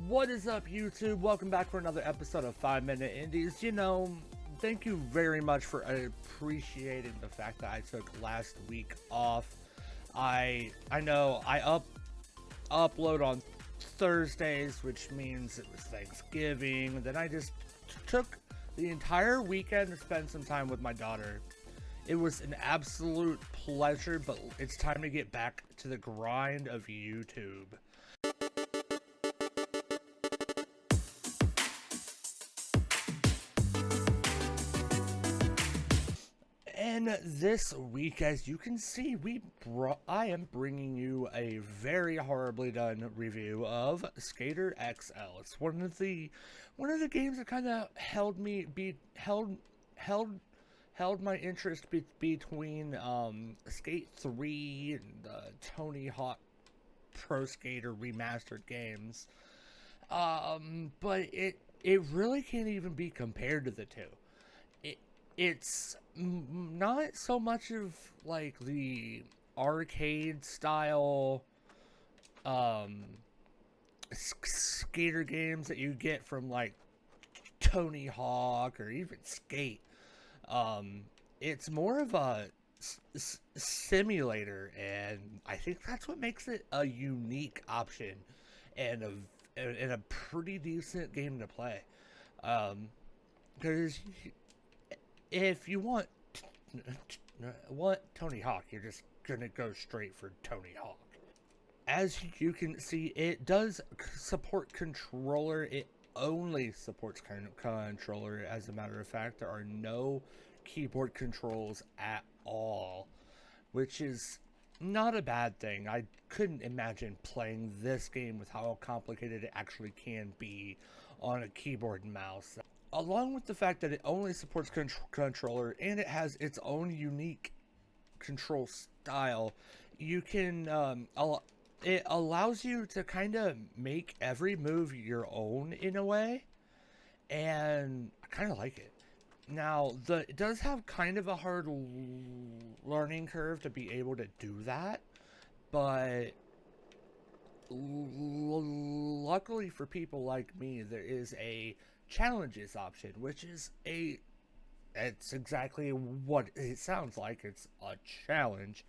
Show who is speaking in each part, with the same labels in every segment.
Speaker 1: What is up, YouTube? Welcome back for another episode of 5 Minute Indies. Thank you very much for appreciating the fact that I took last week off. I know I upload on Thursdays, which means it was Thanksgiving. Then I just took the entire weekend to spend some time with my daughter. It was an absolute pleasure, but it's time to get back to the grind of YouTube. And this week, as you can see, I am bringing you a very horribly done review of Skater XL. It's one of the games that kind of held my interest between Skate 3 and Tony Hawk Pro Skater remastered games. But it really can't even be compared to the two. It's not so much of like the arcade style skater games that you get from like Tony Hawk or even Skate. It's more of a simulator, and I think that's what makes it a unique option and a pretty decent game to play. Because if you want Tony Hawk, you're just gonna go straight for Tony Hawk. As you can see, it does support controller. It only supports controller. As a matter of fact, there are no keyboard controls at all, which is not a bad thing. I couldn't imagine playing this game with how complicated it actually can be on a keyboard and mouse. Along with the fact that it only supports controller and it has its own unique control style, you can it allows you to kind of make every move your own in a way, and I kind of like it. Now, it does have kind of a hard learning curve to be able to do that, but luckily for people like me, there is a challenges option, which is it's exactly what it sounds like. It's a challenge,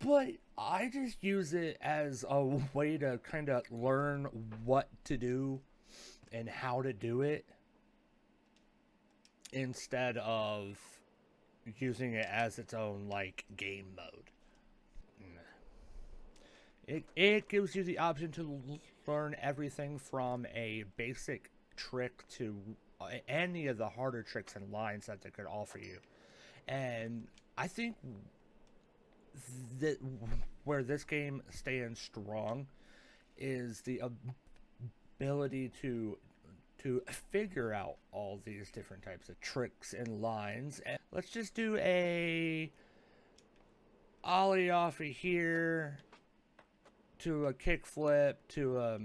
Speaker 1: but I just use it as a way to kind of learn what to do and how to do it, instead of using it as its own like game mode. It gives you the option to learn everything from a basic trick to any of the harder tricks and lines that they could offer you. And I think that where this game stands strong is the ability to figure out all these different types of tricks and lines. And let's just do a ollie off of here to a kickflip to a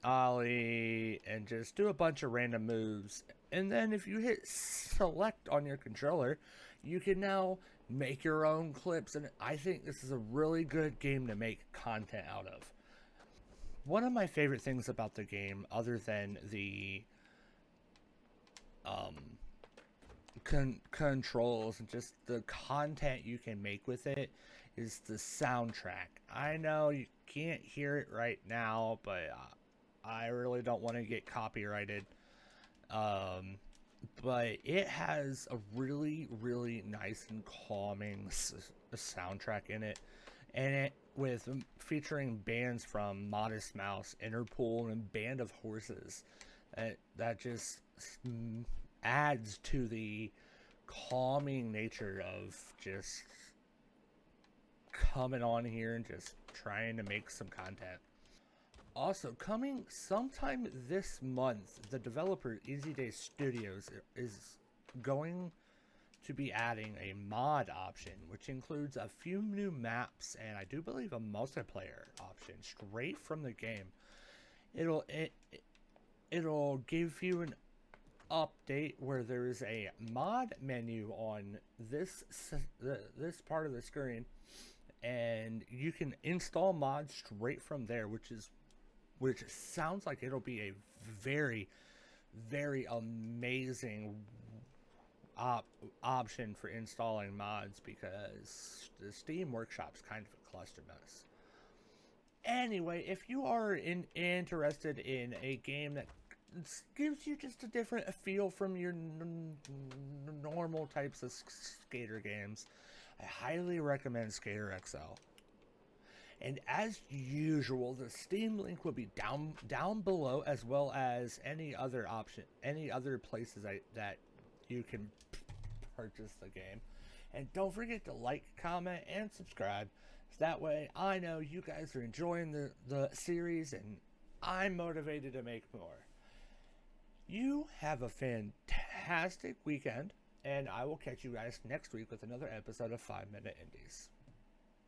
Speaker 1: ollie, and just do a bunch of random moves. And then if you hit select on your controller, you can now make your own clips, and I think this is a really good game to make content out of. One of my favorite things about the game, other than the controls and just the content you can make with it, is the soundtrack. I know you can't hear it right now, but I really don't want to get copyrighted. But it has a really, really nice and calming soundtrack in it, and featuring bands from Modest Mouse, Interpol, and Band of Horses. That just adds to the calming nature of just coming on here and just trying to make some content. Also, coming sometime this month, the developer Easy Day Studios is going to be adding a mod option, which includes a few new maps and I do believe a multiplayer option straight from the game. It'll give you an update where there is a mod menu on this part of the screen, and you can install mods straight from there, which is which sounds like it'll be a very, very amazing option for installing mods, because the Steam Workshop's kind of a cluster mess. Anyway, if you are interested in a game that gives you just a different feel from your normal types of skater games, I highly recommend Skater XL. And as usual, the Steam link will be down below, as well as any other places that you can purchase the game. And don't forget to like, comment, and subscribe. So that way I know you guys are enjoying the series, and I'm motivated to make more. You have a fantastic weekend, and I will catch you guys next week with another episode of 5 Minute Indies.